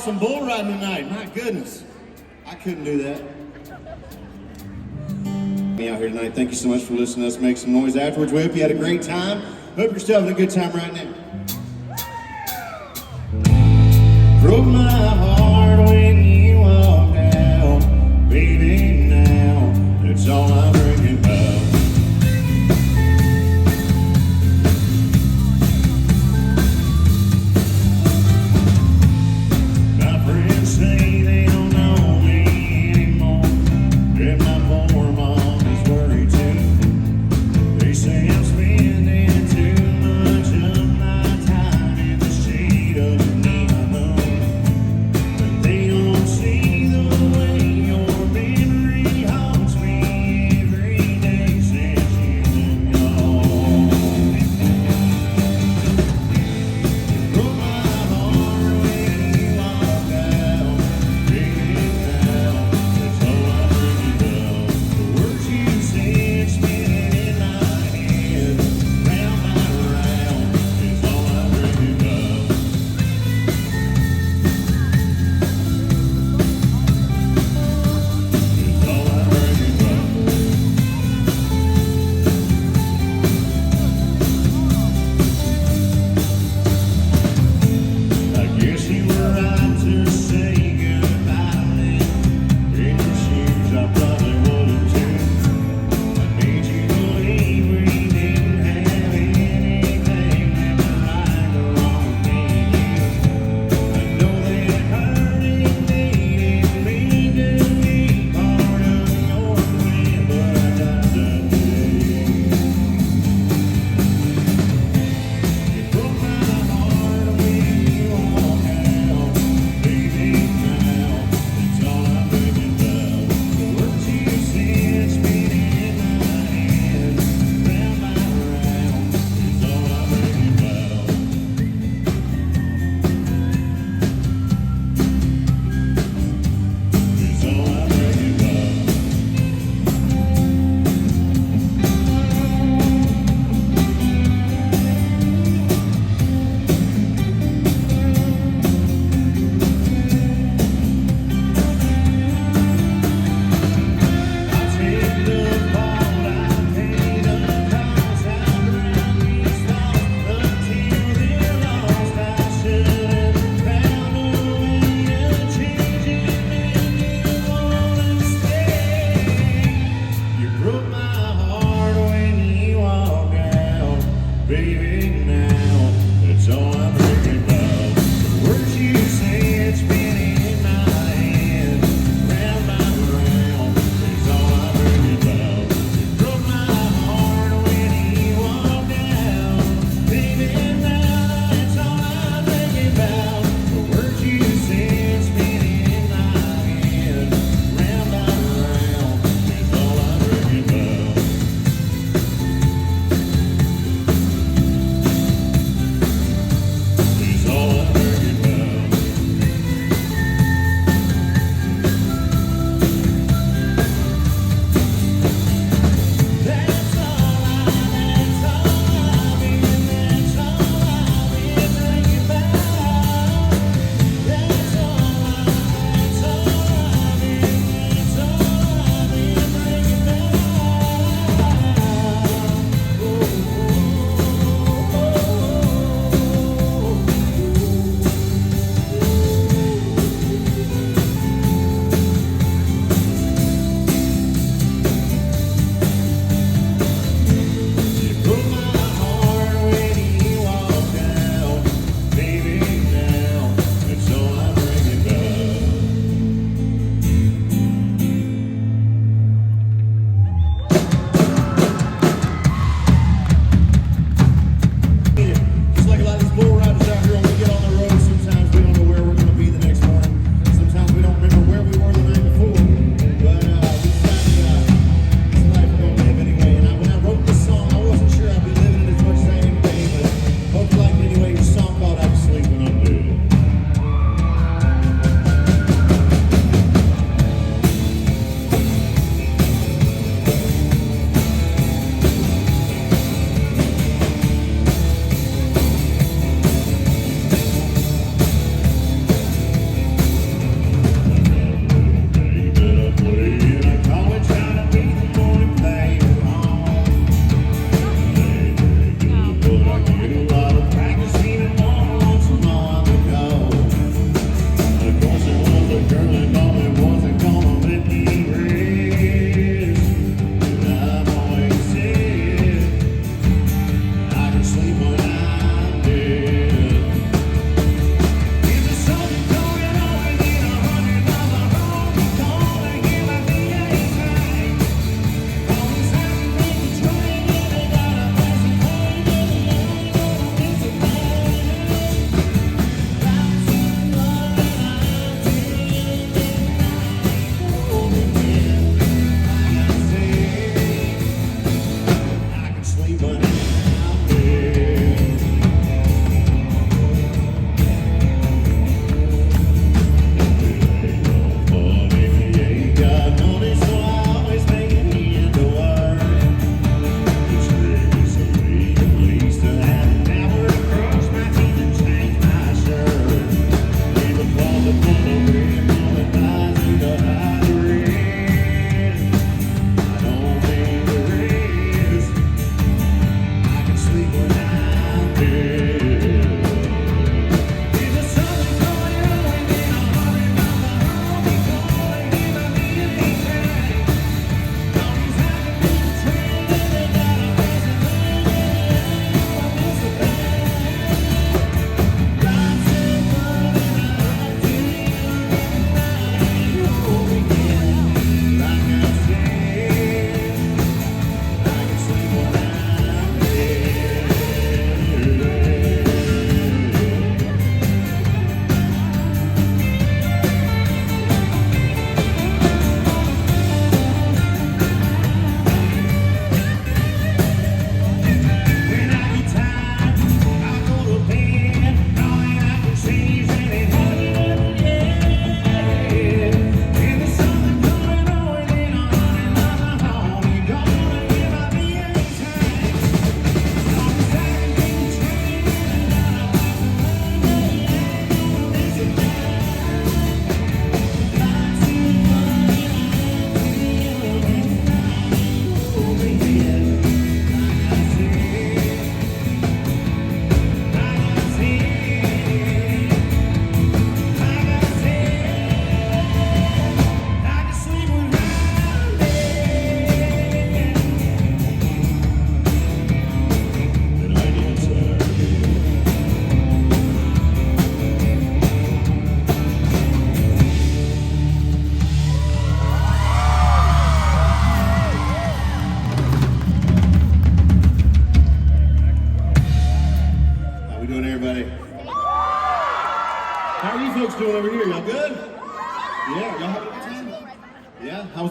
awesome bull riding tonight. My goodness. I couldn't do that. Me out here tonight. Thank you so much for listening. Let's make some noise afterwards. We hope you had a great time. Hope you're still having a good time right now. Broke my heart when you walked out. Baby, now that's all I'm thinking about. My friends say they don't know me anymore, and my poor mom is worried too. They say I'm spending too much of my time in the shade of a neon moon.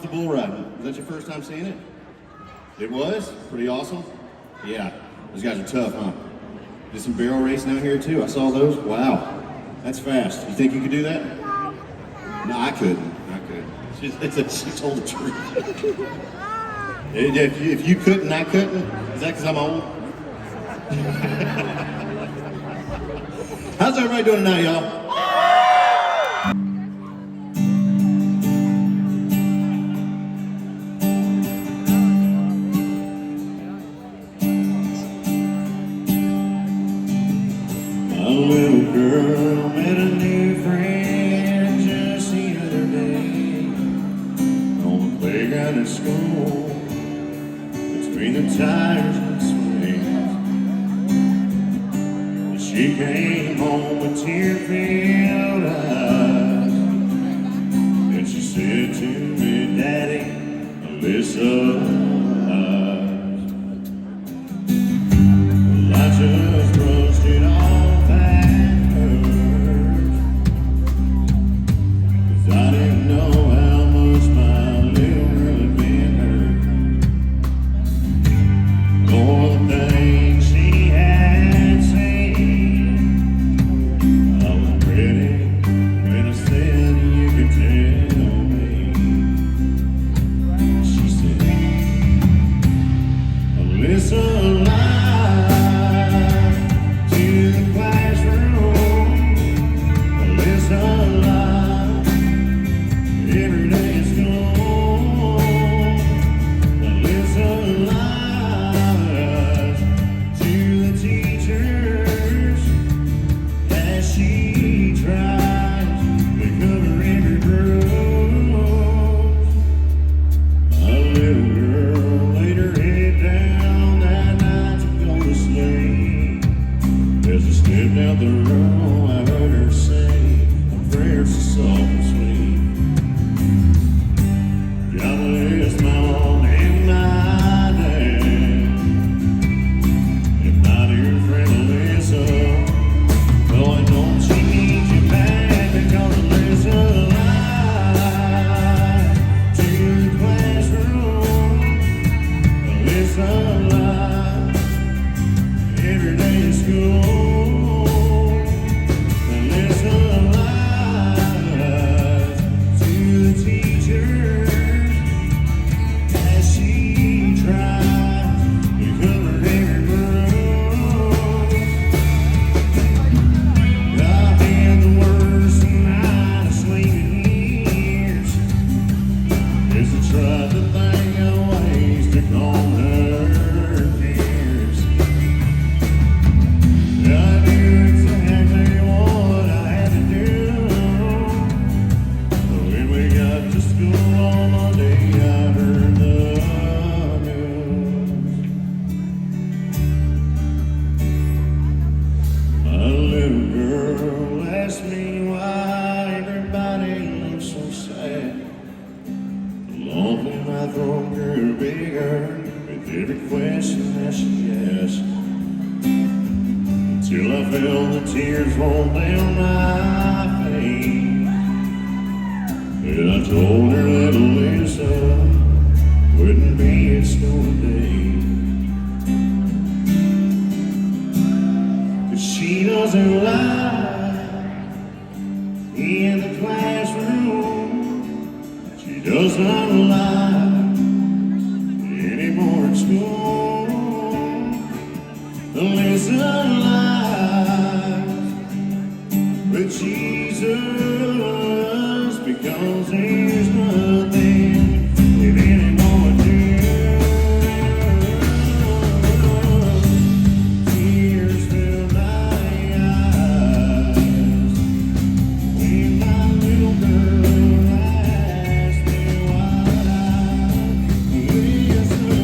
the bull riding. Was that your first time seeing it? It was? Pretty awesome? Yeah, those guys are tough, huh? Did some barrel racing out here too. I saw those. Wow, that's fast. You think you could do that? No, I couldn't. She told the truth. If you couldn't, I couldn't. Is that because I'm old? How's everybody doing tonight, y'all? A little girl met a new friend just the other day on the playground at school, between the tires and swings. She came home with tear-filled eyes, and she said to me, "Daddy, Alyssa, well, I just brushed it off backwards, 'cause I didn't know how much my little girl had been hurt. All the things she had seen, I was ready when I said you could tell me." She said, "Alyssa, till I felt the tears roll down my face. And I told her that Alyssa wouldn't be at school today, 'cause she doesn't lie in the classroom. She does not lie anymore at school. Alyssa lies with Jesus, because there's nothing it anymore to do. Tears fill my eyes when my little girl asked me what I listen.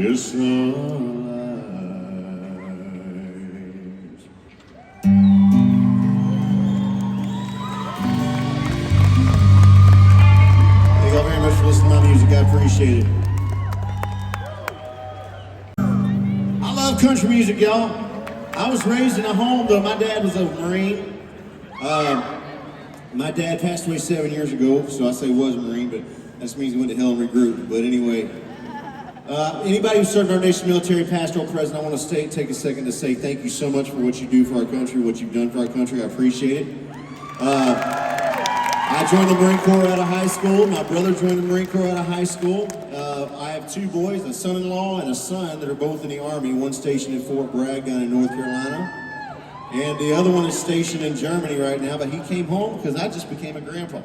this life. Thank you all very much for listening to my music. I appreciate it. I love country music, y'all. I was raised in a home, though. My dad was a Marine. My dad passed away 7 years ago, so I say was a Marine, but that just means he went to hell and regrouped. But anyway, anybody who served our nation's military, past or present, I want to take a second to say thank you so much for what you do for our country, what you've done for our country. I appreciate it. I joined the Marine Corps out of high school. My brother joined the Marine Corps out of high school. I have 2 boys, a son-in-law and a son that are both in the Army, one stationed in Fort Bragg down in North Carolina. And the other one is stationed in Germany right now, but he came home because I just became a grandpa.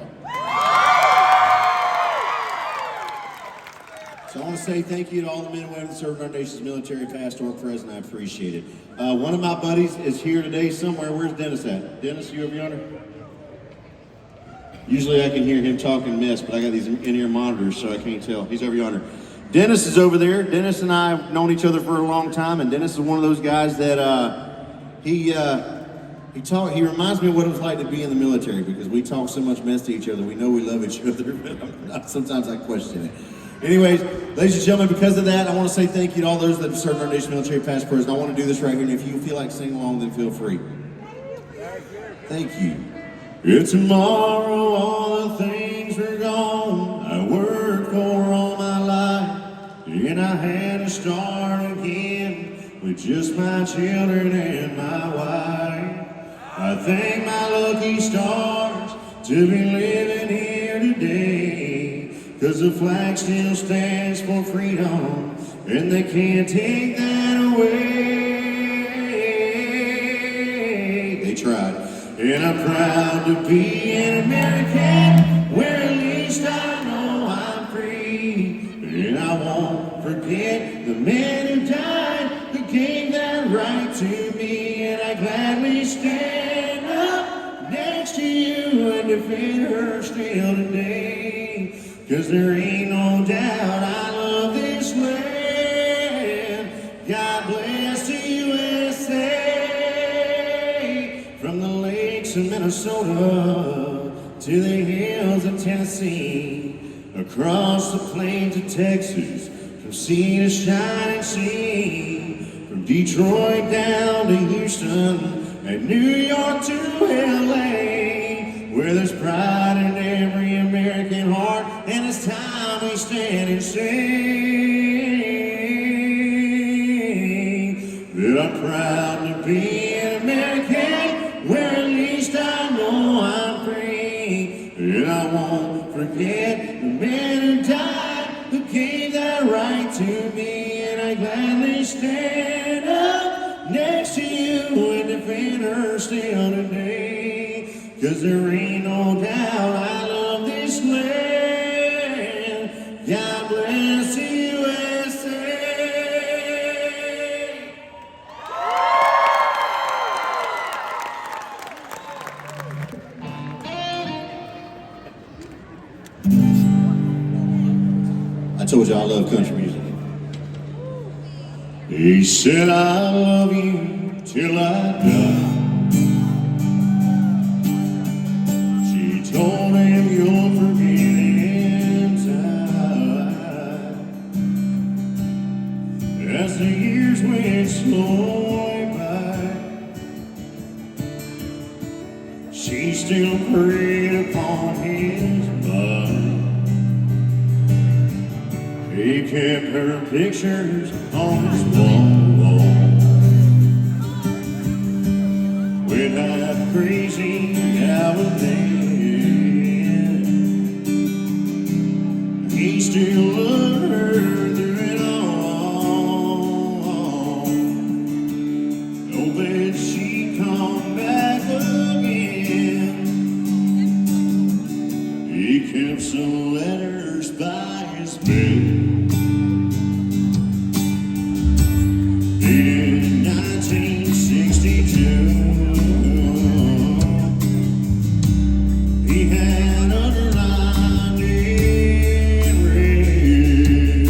So I want to say thank you to all the men and women that served our nation's military, past or present. I appreciate it. One of my buddies is here today somewhere. Where's Dennis at? Dennis, you over yonder? Usually I can hear him talking mess, but I got these in-ear monitors, so I can't tell. He's over yonder. Dennis is over there. Dennis and I have known each other for a long time, and Dennis is one of those guys that he reminds me of what it was like to be in the military, because we talk so much mess to each other. We know we love each other, but sometimes I question it. Anyways, ladies and gentlemen, because of that, I want to say thank you to all those that have served our nation's military, past, present. I want to do this right here, and if you feel like singing along, then feel free. Thank you. If tomorrow all the things were gone I worked for all my life, and I had to start again with just my children and my wife, I thank my lucky stars to be living here today, 'cause the flag still stands for freedom, and they can't take that away. They tried. And I'm proud to be an American, where at least I know I'm free. And I won't forget the men who died, who gave that right to me. And I gladly stand up next to you and defend her still today. 'Cause there ain't no doubt I love this land. God bless the USA. From the lakes of Minnesota to the hills of Tennessee, across the plains of Texas, from sea to shining sea, from Detroit down to Houston and New York to LA, where there's pride in every American heart, and it's time we stand and sing that I'm proud to be an American, where at least I know I'm free. And I won't forget the men who died, who gave that right to me. And I gladly stand up next to you and defend her still today. 'Cause there ain't no doubt I love this land. God bless the USA. I told you I love country music. He said I love you till I die. She told him you'll forget in time. As the years went slowly by, she still preyed upon his mind. He kept her pictures on his wall. Went half crazy now and then. He still loved her through it all. Oh, that she'd come back again. He kept some letters by his bed. In 1962, he had underlined in red.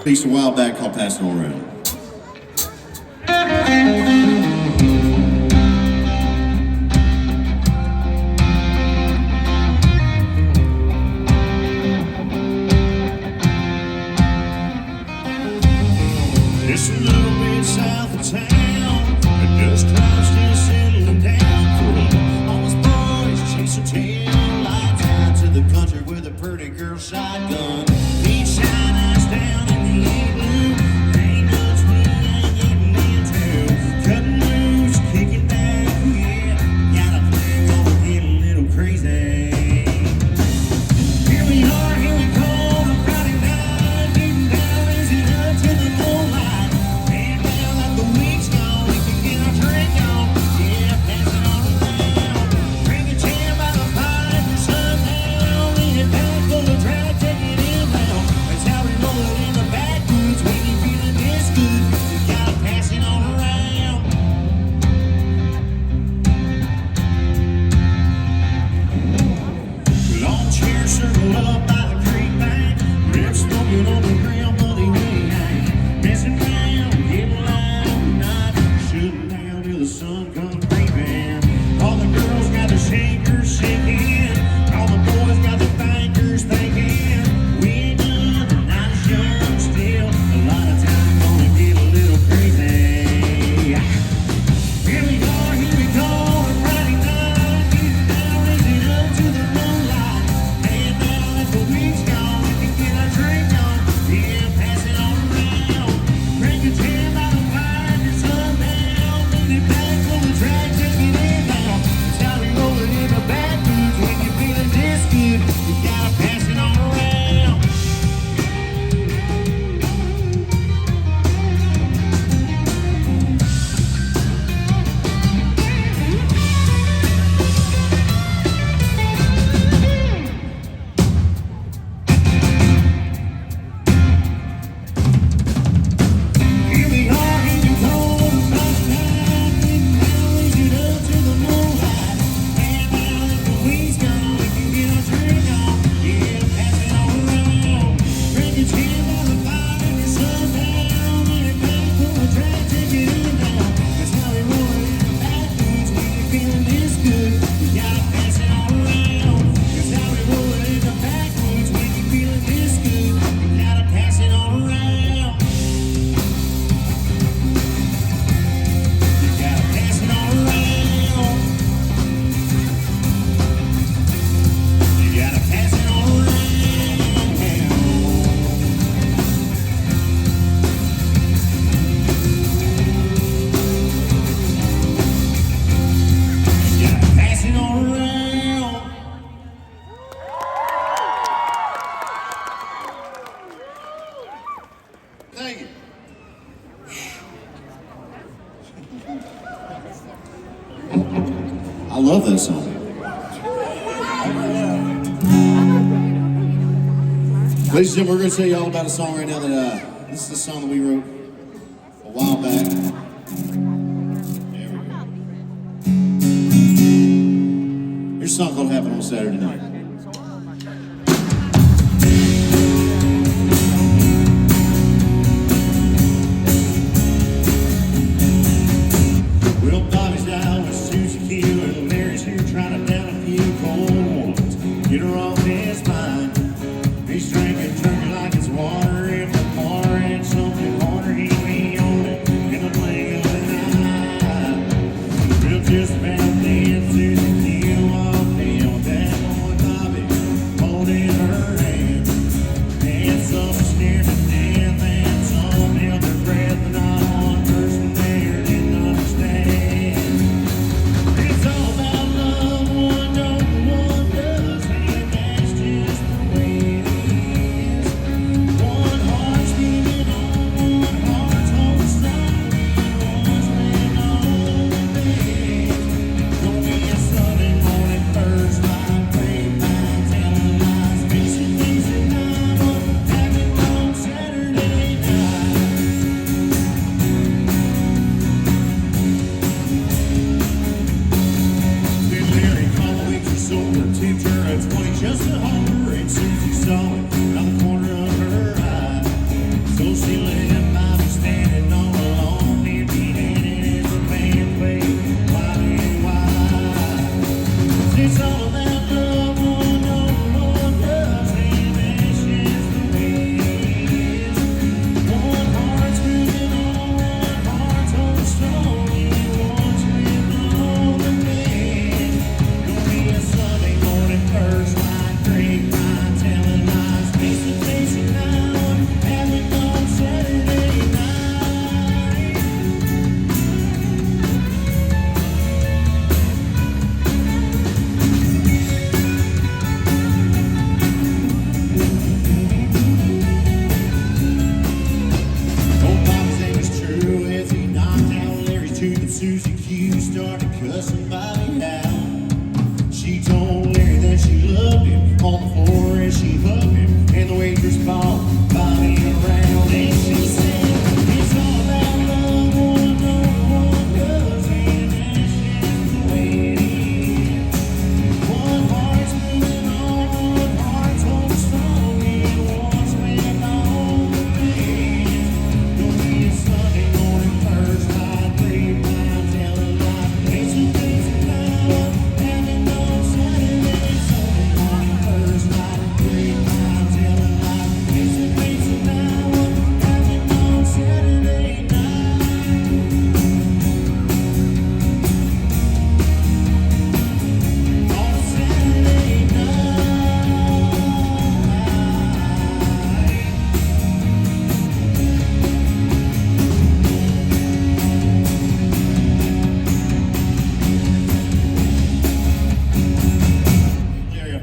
Piece a while back called Passing On Around. Just a little bit south of town, the dust clouds still settling down. For all us boys chase a tail lights out to the country with a pretty girl shotgun. Feet shine eyes down in the igloo. Ain't much we ain't getting into. Cutting loose, kicking back, yeah. Got a plan, gonna get a little crazy. Here we are, here we go, on a Friday night, getting down, raising up to the moonlight. And now that the week's gone, we can get our drink on, yeah, pass it on around. Drink a jam by the fire for sundown, lean it back full of drag, take it in now. That's how we roll it in the backwoods when you're feeling this good. You gotta pass it on around. Long chair circle up by the creek bank, ribs smoking on the grill, buddy, we ain't messing around, getting loud tonight, shooting down till the sun comes creeping. All the girls got their shakers shaking, all the boys got their bankers thinking. We ain't done, the night is young still, a lot of time gonna get a little crazy. Here we go, on Friday night, getting down, raising up to the moonlight. And now that the week's gone, we can get our drink on, yeah, pass it on around. Drink a jam by the fire till sundown, lean it back full of drag, take it in now. That's how we roll it in the backwoods when you're feeling this good. You gotta pass it on around. Here we are, here we go, on a Friday night, getting down, raising up to the moonlight. And now that the week's gone, we can get our drink on, yeah, pass it on around. Drink a jam by the fire till sundown, lean it back full of drag, take it in now. That's how we roll it in the backwoods when you're feeling this good. You gotta pass it on around. That's how we roll it in the backwoods when you're feeling this good. You gotta pass it on around. You gotta pass it on around. You gotta pass it on around. You gotta pass it on around. Thank you. I love that song. Ladies and gentlemen, we're going to tell you all about a song right now that, this is a song that we wrote a while back. There we go. Here's a song called Happen on Saturday Night. Well, Bobby's down with Susie Q and Mary's here trying to down a few cold ones. Get her off his mind. He's drinking turkey like it's water in the bar and something harder he ain't on it in the blink of an eye. We'll just about then Susie Q walked in with that boy Bobby holding her hand. And some scared to death and some held their breath, but not one person there didn't understand. It's all about love, one don't, one does, and that's just the way it is. One heart's beating on, one heart's holding strong, and one's laying on the bed. Don't be a Sunday morning first light, grapevine, telling lies, fixing things at night, but having on Saturday night. Then Mary called the waitress over, tipped her a 20 just to hold her, and Susie saw it out the corner of her eye. So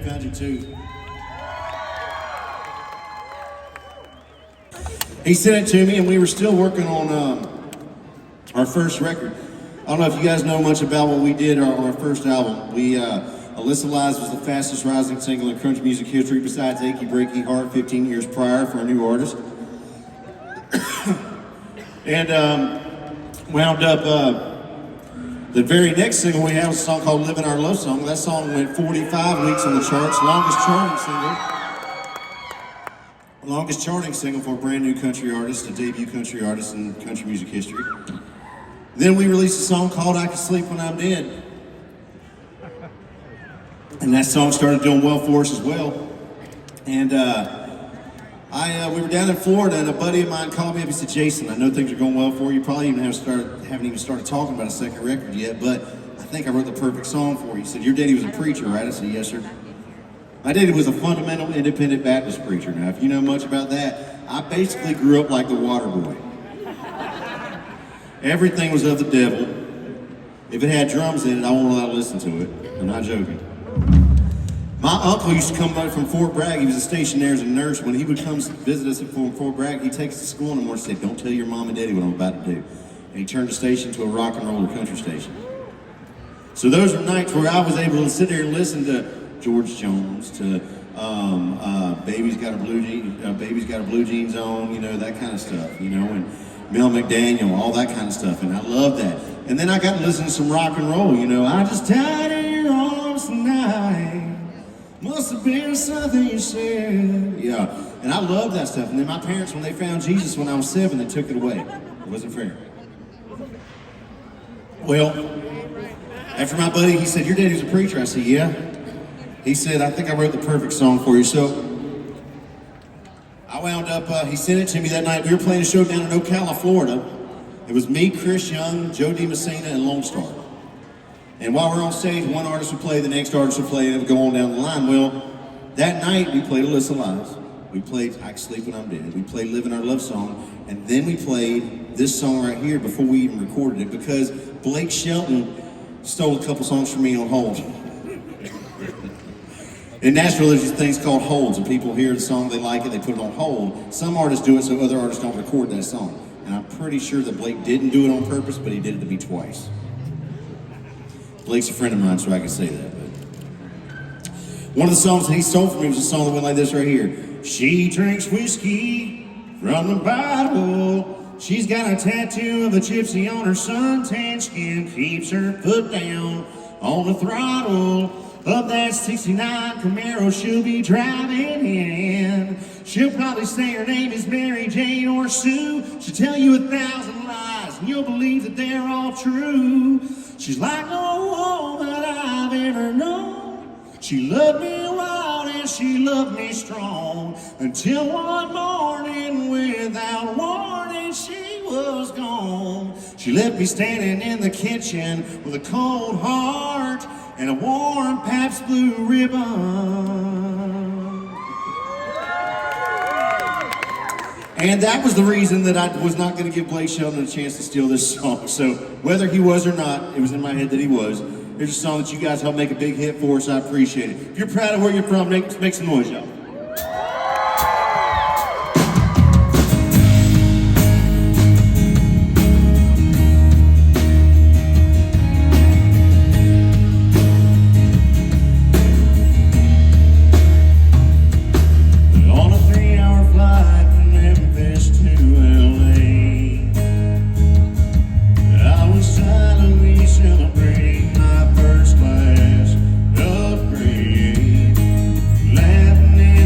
country too. He sent it to me, and we were still working on our first record. I don't know if you guys know much about what we did on our first album. Alyssa Lies was the fastest rising single in country music history besides Achy Breaky Heart 15 years prior for a new artist. And wound up, the very next single we had was a song called Living Our Love Song. That song went 45 weeks on the charts, longest charting single for a brand new country artist, a debut country artist in country music history. Then we released a song called I Can Sleep When I'm Dead. And that song started doing well for us as well. And we were down in Florida, and a buddy of mine called me up. He said, "Jason, I know things are going well for you. Probably haven't even started talking about a second record yet, but I think I wrote the perfect song for you." He said, "Your daddy was a preacher, right?" I said, "Yes, sir." My daddy was a fundamental independent Baptist preacher. Now, if you know much about that, I basically grew up like the water boy. Everything was of the devil. If it had drums in it, I wasn't allowed to listen to it. I'm not joking. My uncle used to come back from Fort Bragg. He was stationed there as a nurse. When he would come visit us at Fort Bragg, he'd take us to school in the morning and say, "Don't tell your mom and daddy what I'm about to do." And he turned the station to a rock and roll or country station. So those were nights where I was able to sit there and listen to George Jones, to Baby's Got a Blue Jeans On, you know, that kind of stuff, you know, and Mel McDaniel, all that kind of stuff, and I love that. And then I got to listen to some rock and roll, you know. I just died in your arms tonight. Must have been something you said. Yeah, and I love that stuff. And then my parents, when they found Jesus when I was 7, they took it away. It wasn't fair. Well, after my buddy, he said, "Your daddy's a preacher." I said, "Yeah." He said, "I think I wrote the perfect song for you." So I wound up, he sent it to me that night. We were playing a show down in Ocala, Florida. It was me, Chris Young, Joe DiMessina, and Lone Star. And while we're on stage, one artist would play, the next artist would play, and it would go on down the line. Well, that night we played Alyssa Lies. We played I Can Sleep When I'm Dead. We played Living Our Love Song. And then we played this song right here before we even recorded it, because Blake Shelton stole a couple songs from me on hold. In Nashville, there's these things called holds, and people hear the song, they like it, they put it on hold. Some artists do it so other artists don't record that song. And I'm pretty sure that Blake didn't do it on purpose, but he did it to me twice. Blake's a friend of mine, so I can say that. But one of the songs that he stole from me was a song that went like this right here. She drinks whiskey from the bottle. She's got a tattoo of a gypsy on her suntan skin. Keeps her foot down on the throttle of that 69 Camaro she'll be driving in. She'll probably say her name is Mary Jane or Sue. She'll tell you 1,000 lies and you'll believe that they're all true. She's like no woman I've ever known. She loved me wild and she loved me strong, until one morning without warning she was gone. She left me standing in the kitchen with a cold heart and a warm Pabst Blue Ribbon. And that was the reason that I was not going to give Blake Shelton a chance to steal this song. So whether he was or not, it was in my head that he was. Here's a song that you guys helped make a big hit for us. I appreciate it. If you're proud of where you're from, make some noise, y'all. Celebrating my first class upgrade, laughing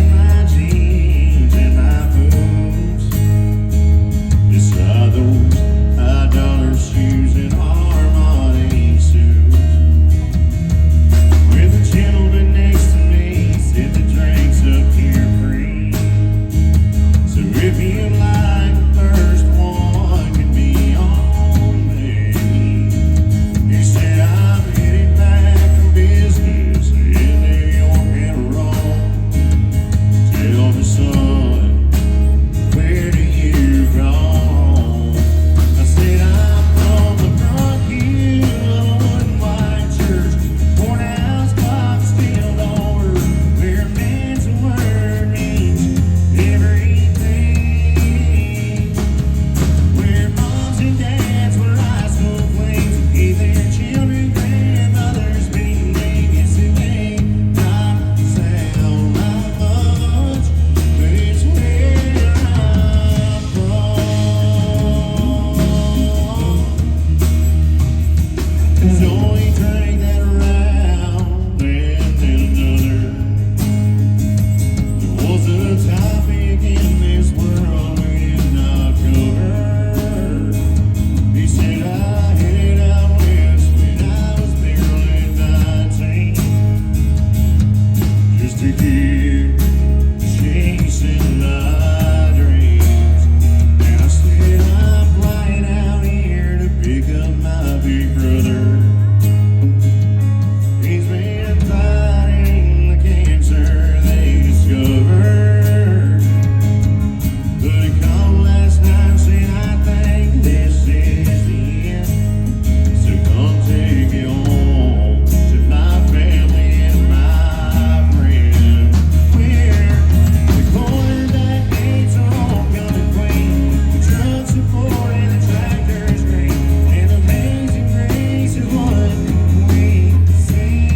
keep chasing my dreams. And I said I'm flying out here to pick up my big brother. He's been fighting the cancer they discovered. But he called last night and said I think this is the end. So come take it home to my family and my friend. We're the quarterback gates are all coming clean. The truck support and the tractor is great. And amazing grace is what we sing.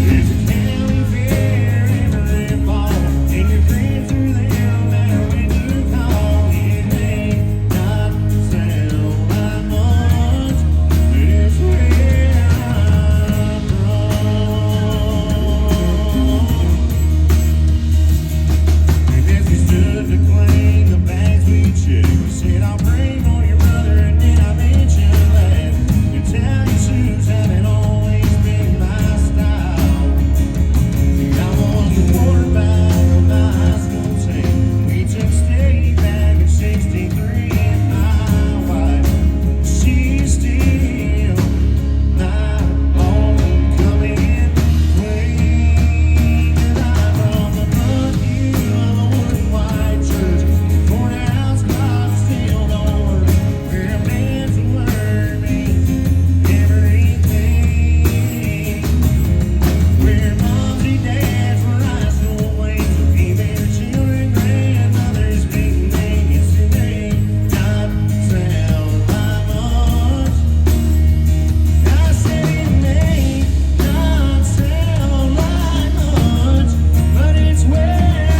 There's a county fair every fall, and your friends are there no matter when you call. It may not sound like much, but it's where I'm from. And as we stood to claim the bags we checked, we said, I'll pray for your brother, and then I mentioned that Italian suits haven't always been my style. I was the quarterback of my high school team. We took state back in '63, and my wife, she's still my homecoming queen. And I'm from the front view of a white church, courthouse clock still door, where a man's word means everything. Where moms and dads were high school ways to feed their children, grandmothers being names. It may not sound like much. I said it may not sound like much, but it's where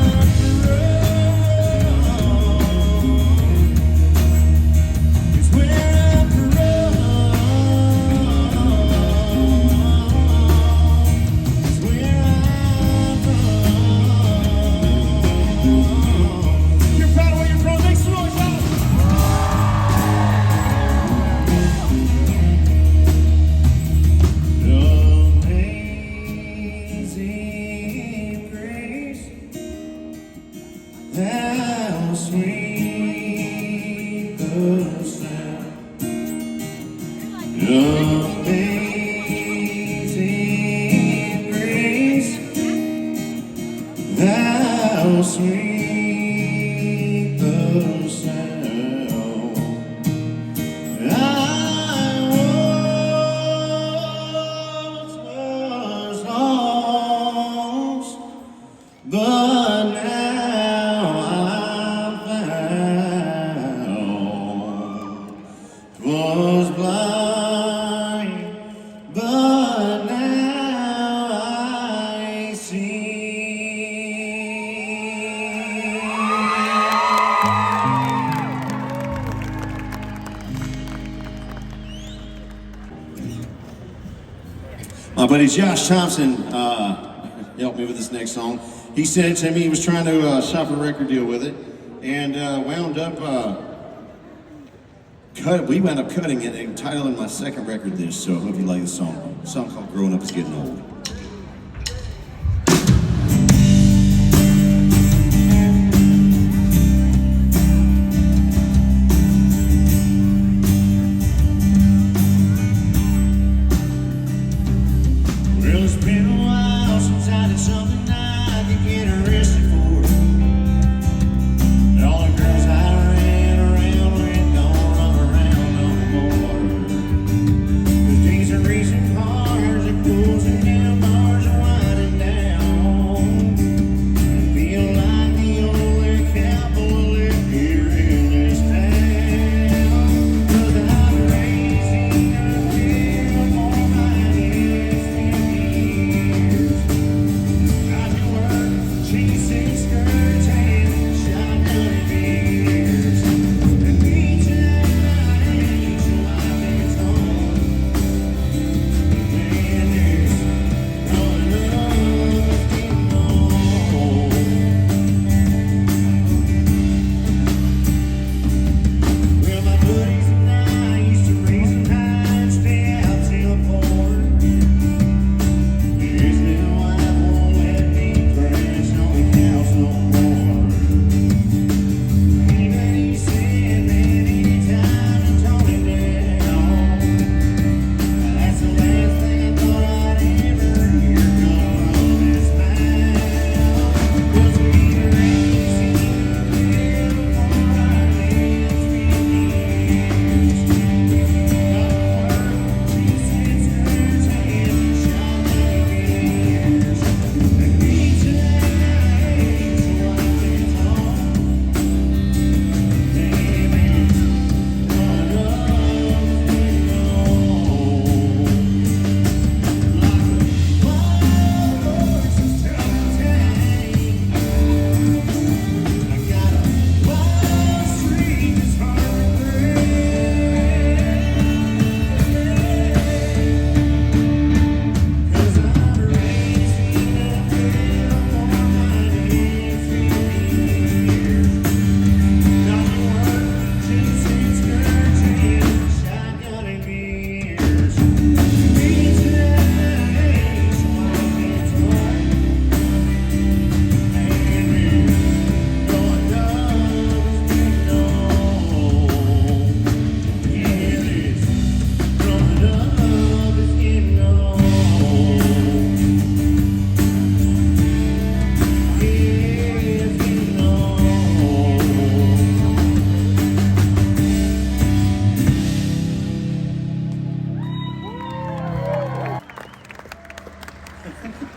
I'm from. It's where I'm from. It's where I'm from. You're proud of where you're from. Make some noise, y'all. Amazing grace, how sweet the sound. Amazing grace, how sweet the sound. I once was lost, but now I'm found. Was blind, but now I see. My buddy Josh Thompson helped me with this next song. He sent it to me. He was trying to shop a record deal with it, and wound up we wound up cutting it and titling my second record this. So I hope you like this song. A song called "Growing Up Is Getting Old." Well, it's been a while since I did something I could get arrested for. All the girls I ran around with don't run around no more. 'Cause these are recent cars that pulls and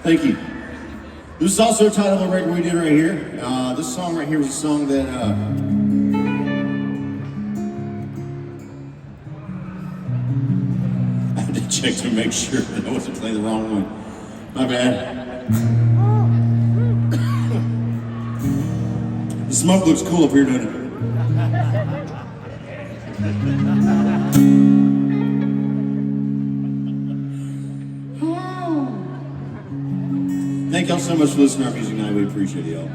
Thank you. This is also a title of a record we did right here. This song right here was a song that I had to check to make sure that I wasn't playing the wrong one. My bad. The smoke looks cool up here, doesn't it? Thank y'all so much for listening to our music tonight. We appreciate y'all.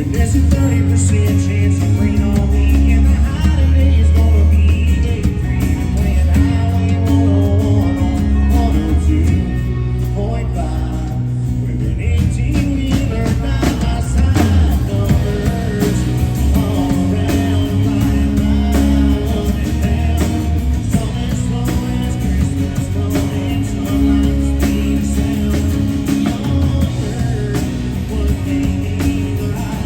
There's a 30% chance of rain on me, and the holiday is gonna be day 3. Playing Highway 101 on 102.5 with an 18-wheeler by my side. Numbers all around, flying by up and down. Some as slow as Christmas coming, some like the speed of sound. One thing either I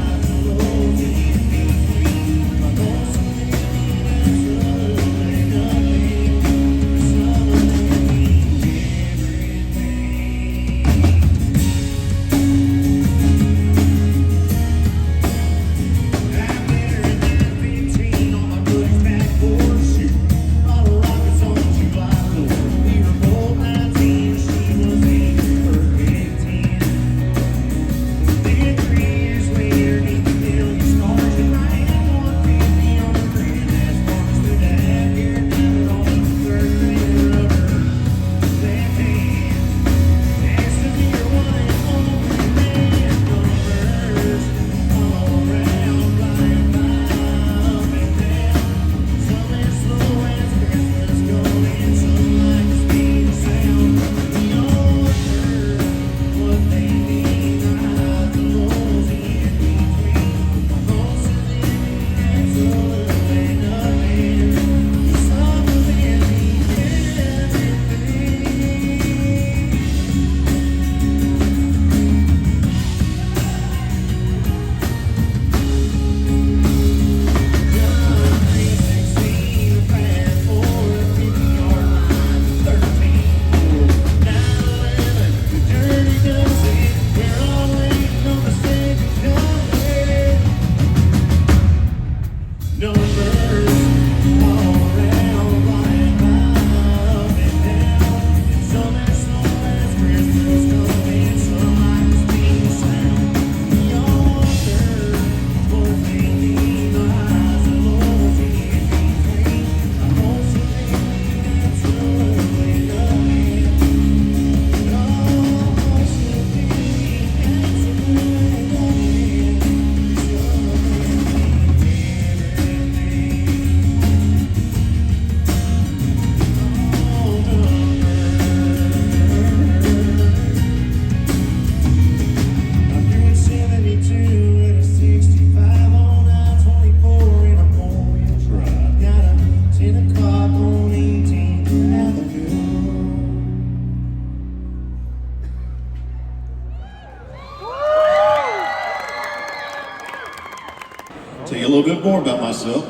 Tell you a little bit more about myself.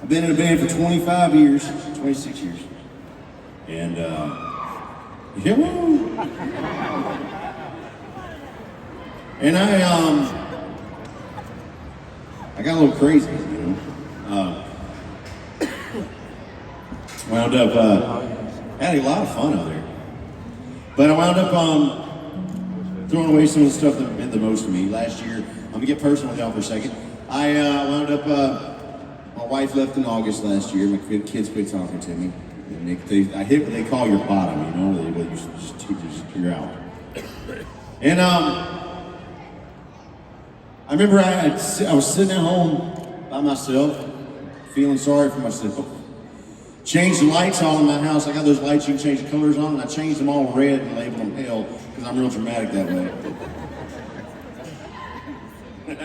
I've been in a band for 25 years, 26 years. And, yeah, woo. And I got a little crazy, you know. Wound up, had a lot of fun out there. But I wound up throwing away some of the stuff that meant the most to me. Last year, I'm gonna get personal with y'all for a second. I wound up, my wife left in August last year. My kids quit talking to me. And I hit what they call your bottom, you know, you're out. And I remember I was sitting at home by myself, feeling sorry for myself. Changed the lights on in my house. I got those lights you can change the colors on, and I changed them all red and labeled them hell, because I'm real dramatic that way. And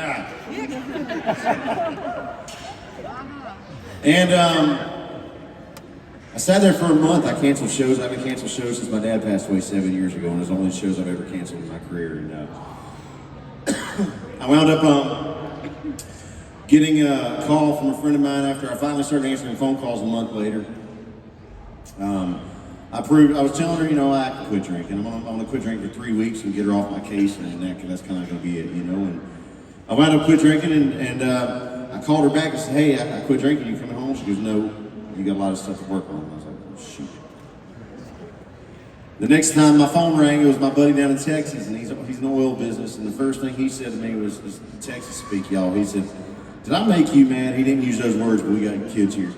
I sat there for a month. I canceled shows. I've been canceled shows since my dad passed away 7 years ago, and it was the only shows I've ever canceled in my career. And I wound up getting a call from a friend of mine after I finally started answering phone calls a month later. I was telling her, you know, I can quit drinking. I'm gonna quit drinking for 3 weeks and get her off my case, and that's kind of gonna be it, you know. And I wound up quit drinking, and I called her back and said, hey, I quit drinking. You coming home? She goes, no, you got a lot of stuff to work on. I was like, oh, shoot. The next time my phone rang, it was my buddy down in Texas, and he's in the oil business, and the first thing he said to me was Texas speak, y'all. He said, did I make you mad? He didn't use those words, but we got kids here.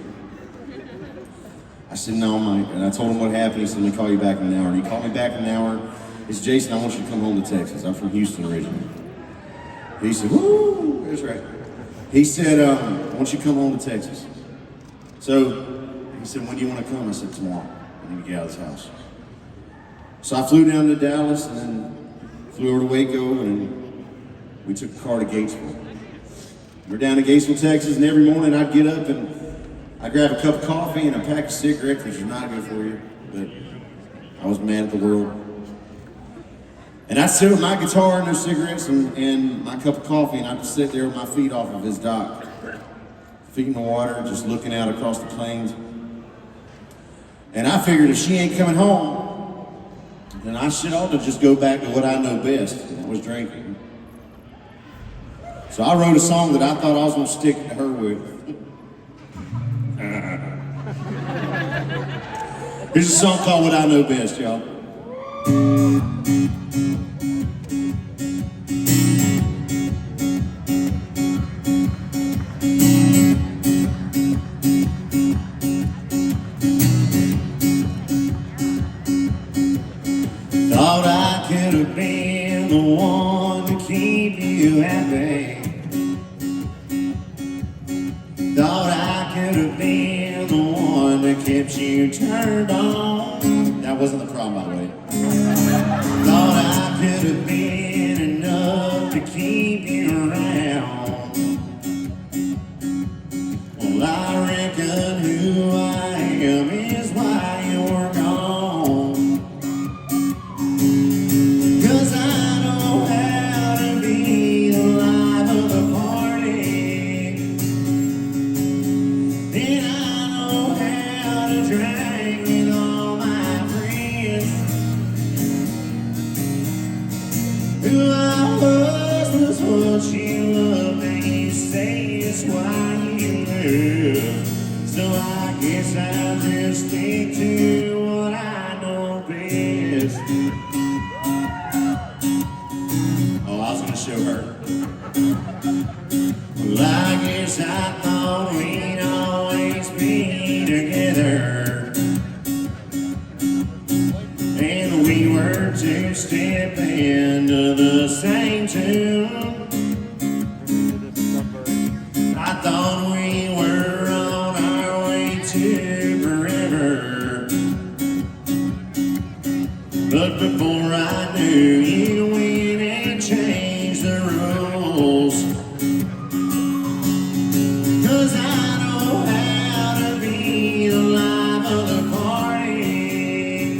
I said, no, Mike. And I told him what happened. He said, let me call you back in an hour. And he called me back in an hour. He said, Jason, I want you to come home to Texas. I'm from Houston originally. He said, woo, that's right. He said, I want you to come home to Texas. So he said, when do you want to come? I said, tomorrow. I need to get out of this house. So I flew down to Dallas and then flew over to Waco, and we took a car to Gatesville. We're down to Gatesville, Texas, and every morning I'd get up and I'd grab a cup of coffee and a pack of cigarettes, which is not good for you, but I was mad at the world. And I'd sit with my guitar and those cigarettes and my cup of coffee, and I'd sit there with my feet off of his dock, feet in the water, just looking out across the plains. And I figured if she ain't coming home, then I should ought to just go back to what I know best, and that was drinking. So I wrote a song that I thought I was gonna stick to her with. Here's a song called What I Know Best, y'all. Thought I could have been the one to keep you happy. Thought I could have been the one that kept you turned on. That wasn't the problem, by the way. Thought I could have been enough to keep you around. Well, I reckon who I am is why you're gone. 'Cause I know how to be the life of the party. And I know how to drink with all my friends. Who I was what you love, and you say it's why you live. So I guess I'll just stick to what I know best. Oh, I was gonna show her. Well, I guess I thought we'd always be together, and we were two-step into the same tune. I thought we were on our way to forever, but before I knew you went and changed the rules. 'Cause I know how to be the life of the party,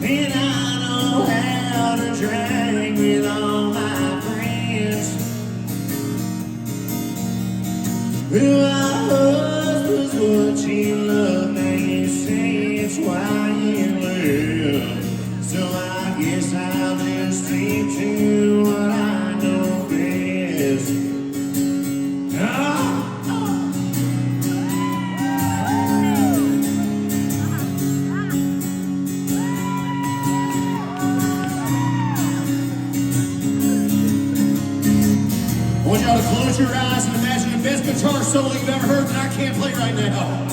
and I know how to drink with all my friends. Who I was what you love, and you say it's why you live. So I guess I'll just stick to what I know best. I want y'all to close your eyes and imagine the best guitar solo you've ever heard that I can't play right now.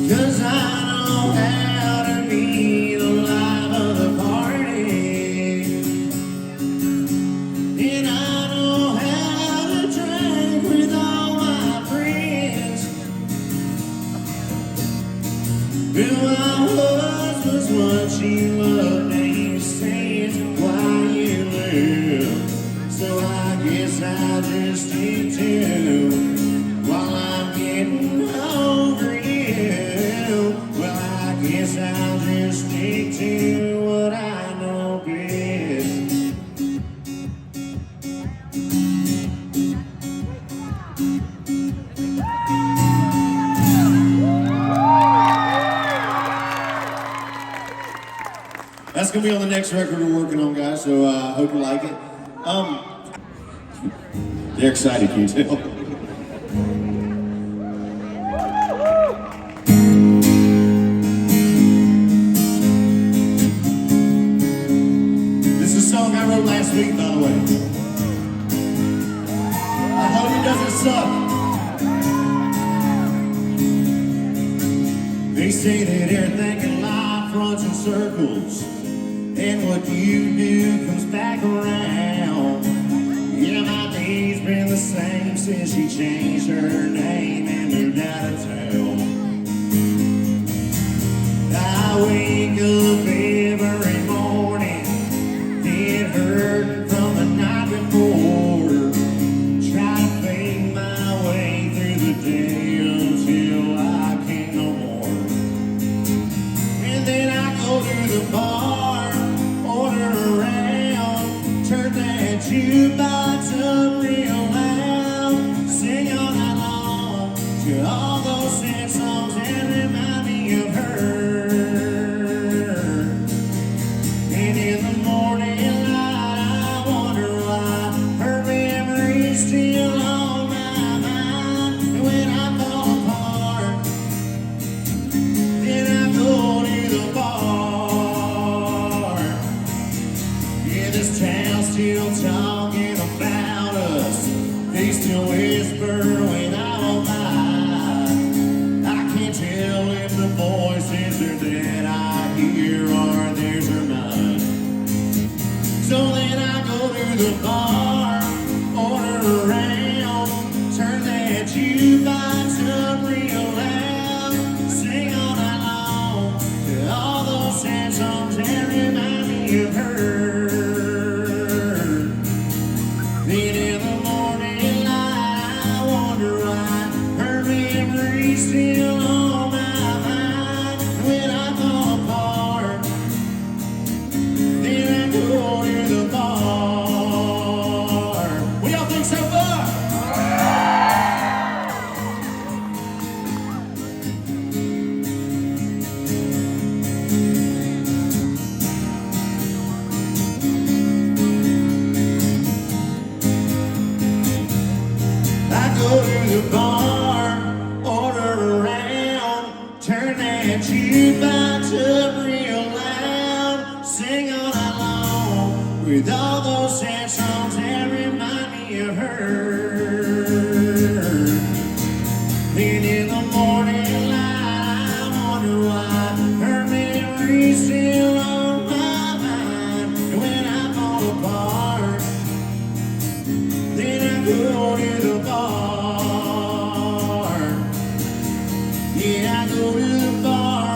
Cause I know how to be the life of the party, and I know how to drink much you love, now you say it's why you live. So I guess I'll just stick to while I'm getting over you. Well, I guess I'll just stick to what I know best. That's gonna be on the next record we're working on, guys, so I hope you like it. They're excited, can you tell? This is a song I wrote last week, by the way. I hope it doesn't suck. They say that everything in life runs in circles, and what you do comes back around. Yeah, my day's been the same since she changed her name and moved out of town. I wake up every morning, get hurt from the night before, try to fade my way through the day until I can't no more. And then I go to the bar, order around, turn that jukebox up real loud, sing all night long to all those sad songs that remind me of her. And in the morning light, I wonder why her memory's still on my mind. And when I fall apart, then I go to the bar. Yeah, this town's still talking about us. They still whisper when I walk by. I can't tell if the voices are that I hear are theirs or mine. So then I go to the bar, order around, turn that jukebox up real loud, sing all night long to all those sad songs that remind me of her. Then in the morning light, I wonder why her memory's still on my mind. When I fall apart, then I go to the bar. What y'all think so far? I go to the bar, order around, turn that jukebox up real loud, sing all night long with all those sad songs that remind me of her. Then in the morning light, I wonder why her memory's still on my mind. And when I fall apart, then I go to the bar. Yeah, I go to the bar,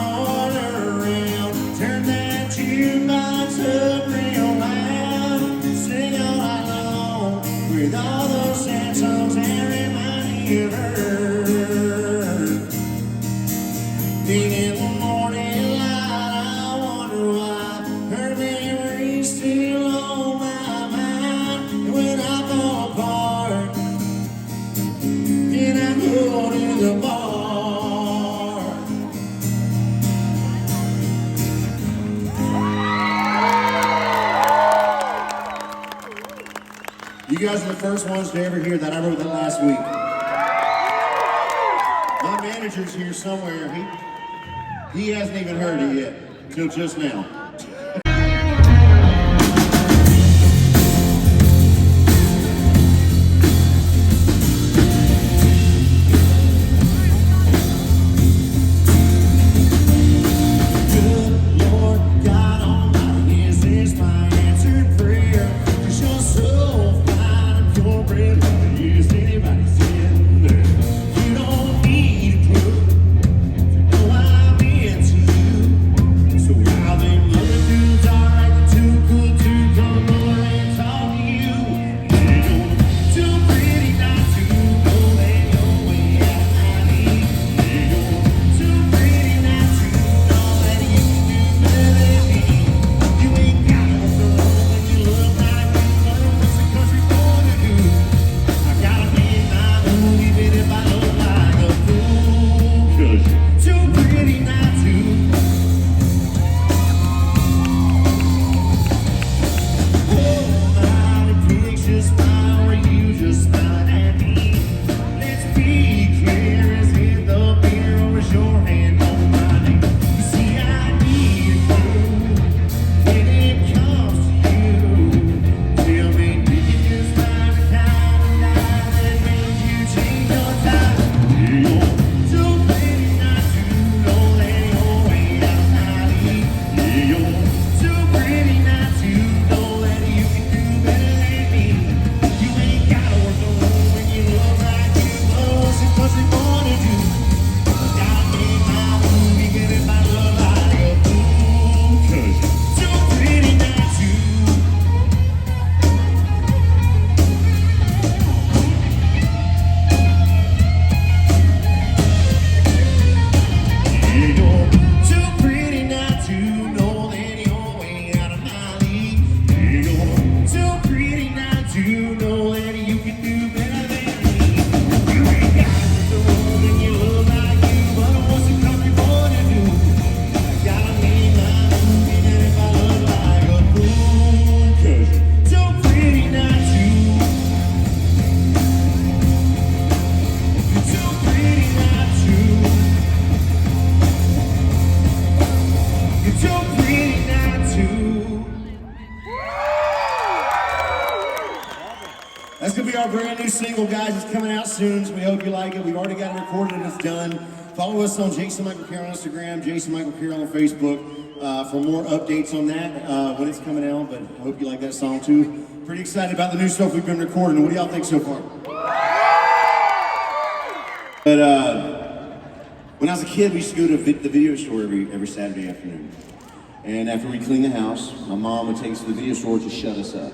order around, turn that jukebox up real loud, sing all night long with all those sad songs that remind me of her. Then in the morning light, I wonder why her memory's still on my mind. And when I fall apart, then I go to the bar. You guys are the first ones to ever hear that. I wrote that last week. My manager's here somewhere. He hasn't even heard it yet, till just now. So while they single, guys. It's coming out soon, so we hope you like it. We've already got it recorded and it's done. Follow us on Jason Michael Carroll on Instagram, Jason Michael Carroll on Facebook for more updates on that when it's coming out. But I hope you like that song too. Pretty excited about the new stuff we've been recording. What do y'all think so far? But when I was a kid, we used to go to the video store every Saturday afternoon. And after we cleaned the house, my mom would take us to the video store to shut us up.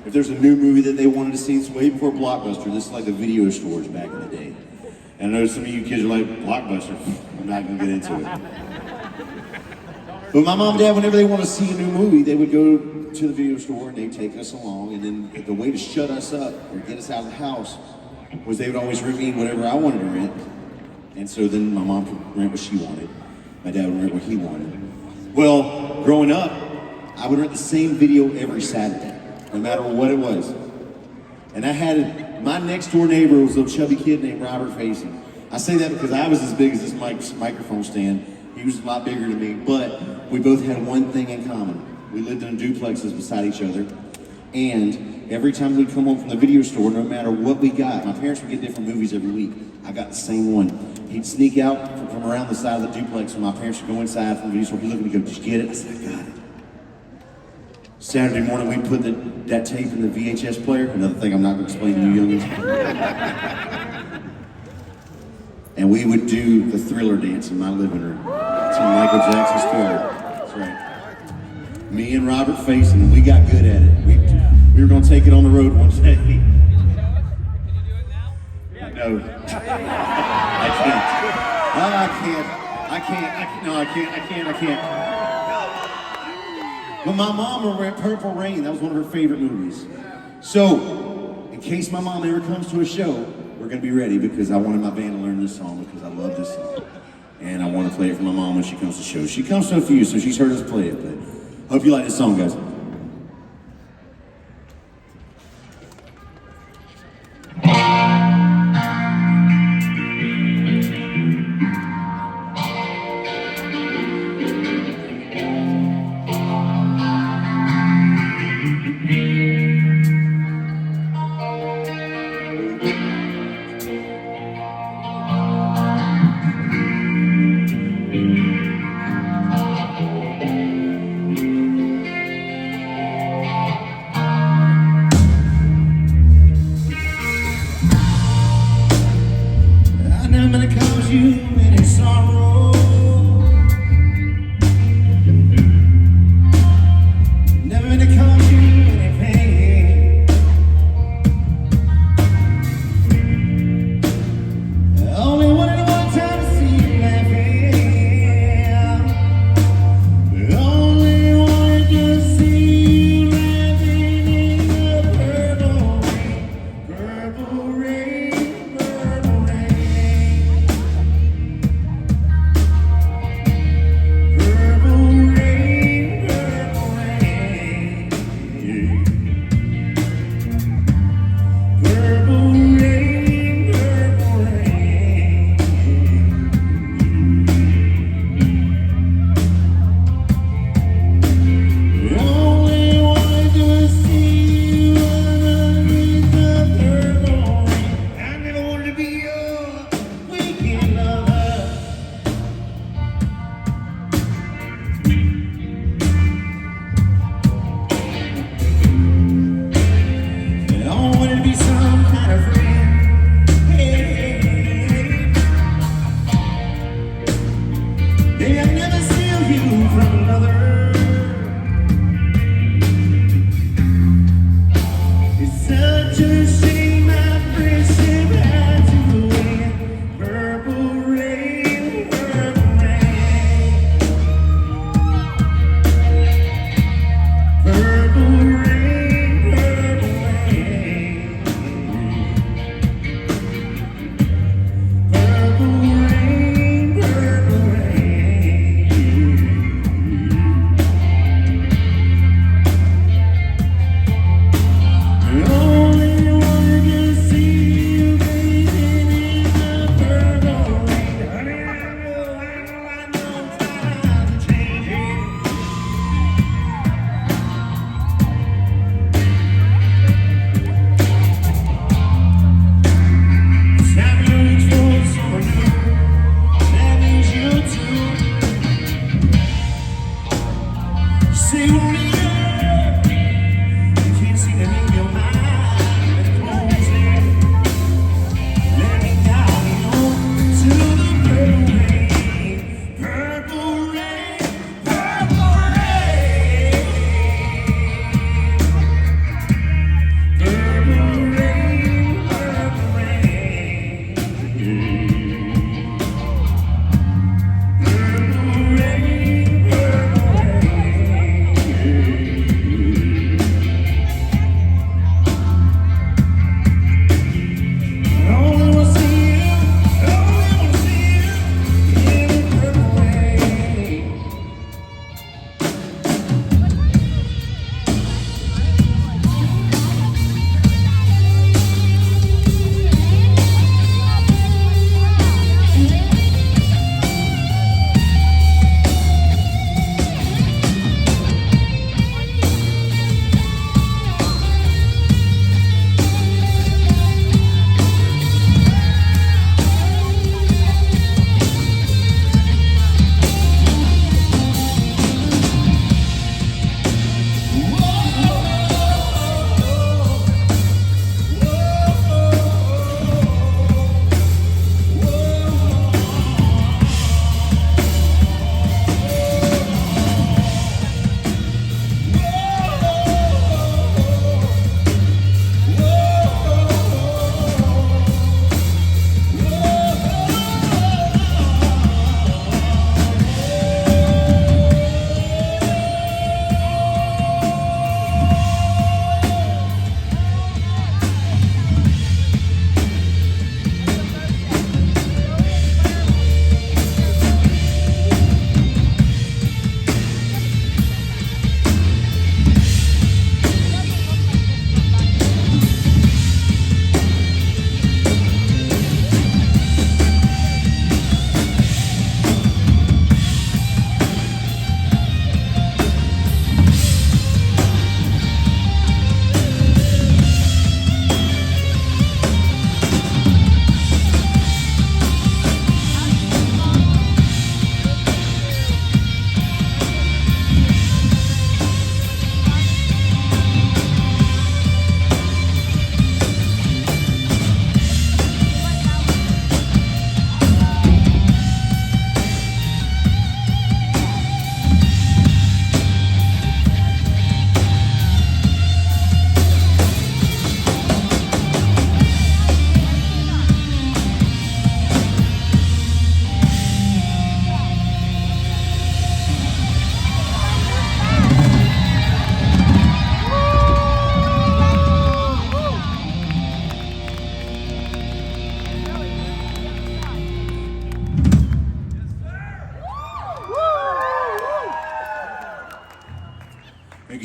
If there's a new movie that they wanted to see, it's way before Blockbuster. This is like the video stores back in the day. And I know some of you kids are like, Blockbuster, I'm not gonna get into it. But my mom and dad, whenever they want to see a new movie, they would go to the video store and they'd take us along. And then the way to shut us up or get us out of the house was they would always rent me whatever I wanted to rent. And so then my mom could rent what she wanted. My dad would rent what he wanted. Well, growing up, I would rent the same video every Saturday, no matter what it was. And I had, my next door neighbor was a little chubby kid named Robert Facey. I say that because I was as big as this microphone stand. He was a lot bigger than me, but we both had one thing in common. We lived in duplexes beside each other. And every time we'd come home from the video store, no matter what we got, my parents would get different movies every week. I got the same one. He'd sneak out from around the side of the duplex when my parents would go inside from the video store. He'd look at me and go, "Did you get it?" I said, "I got it." Saturday morning, we'd put that tape in the VHS player. Another thing I'm not going to explain to you youngins. And we would do the Thriller dance in my living room. It's in Michael Jackson's Thriller. That's right. Me and Robert Facing, and we got good at it. We were going to take it on the road one day. Can you do it now? No. I can't. But my mom would rent Purple Rain. That was one of her favorite movies. So, in case my mom ever comes to a show, we're going to be ready because I wanted my band to learn this song because I love this song. And I want to play it for my mom when she comes to shows. She comes to a few, so she's heard us play it. But hope you like this song, guys.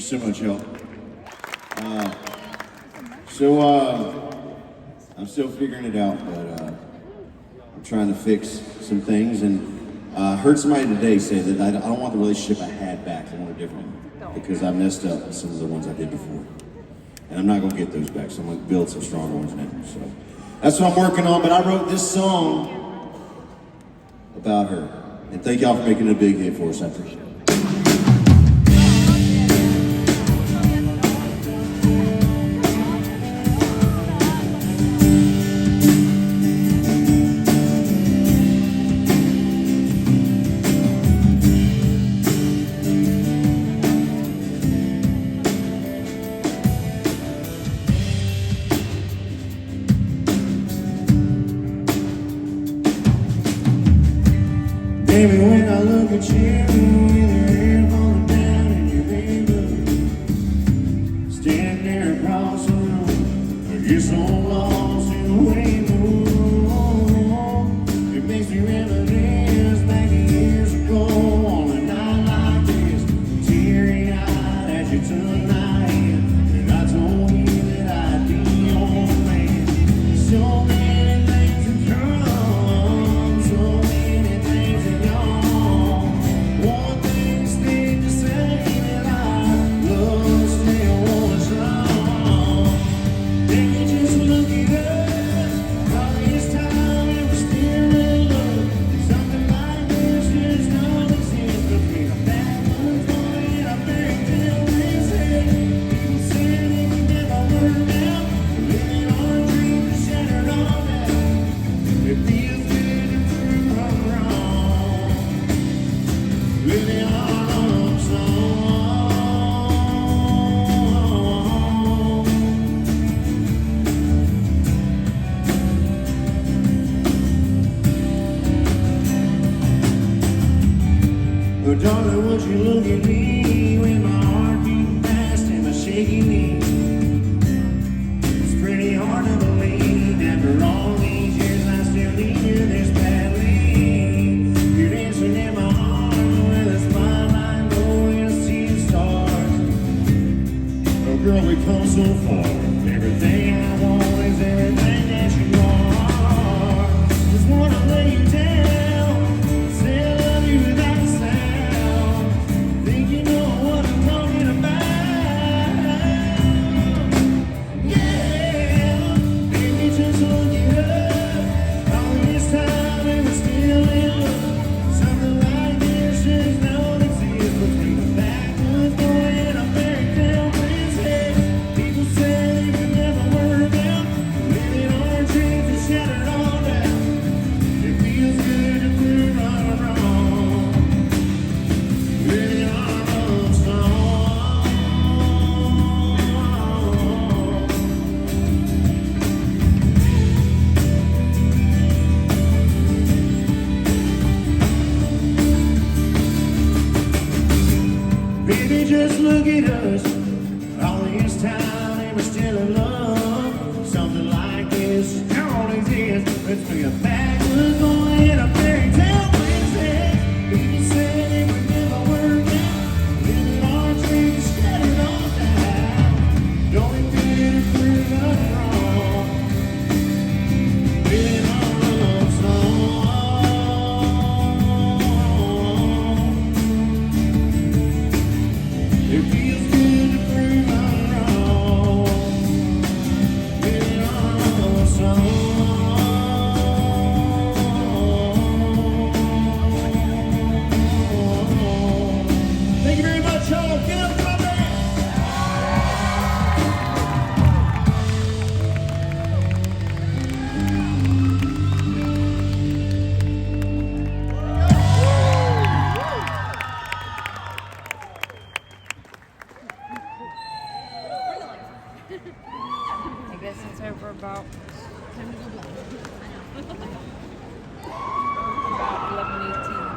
so much, y'all. I'm still figuring it out, but I'm trying to fix some things. And I heard somebody today say that I don't want the relationship I had back. I want a different one because I messed up with some of the ones I did before. And I'm not going to get those back, so I'm going to build some stronger ones now. So that's what I'm working on, but I wrote this song about her. And thank y'all for making it a big hit for us. I appreciate it. Baby, when I look at you, with your hair falling down in your neighborhood, standing there across the room, I get so lost in the way you move. It makes me reminisce back to years ago on a night like this, teary-eyed as you took my hand, and I told you that I'd be your man. So many things have come, so many things have gone. One thing stayed the same, and I love still won't strong. Then you just look at us, all this time and we're still in love. Something like this just don't exist between a bad one's boy and a fairy tale princess. People say they can never work out, living on dreams and shattered all that. It feels good to prove I'm wrong. Living on a song. Oh, darling, would you look at me with my heart beating fast and my shaky knees? It's pretty hard to believe after all these years I still need you this badly. You're dancing in my arms with a spotlight going to see the stars. Oh, girl, we come so far. Everything I want is everything that you are. Just wanna lay you down, say I love you without a sound. Think you know what I'm talking about? Yeah, baby, just look it up. All this time and we're still in love. Something like this just don't exist between a backwoods boy and a fairy tale princess. People say they could never work out, living on dreams and shattered all down. It feels good to prove I'm wrong. Living on a love song. Baby, just look at us. All this time and we're still in love. Something like this don't exist between a backwoods boy and a fairy tale princess. People say they would never work out, living on dreams and shattered all down. Don't it feel to prove us wrong? Living on a love song. It feels good to prove I'm wrong. Living on a love song. Thank you very much, y'all. Get up, my band. I guess it's over about 11:18.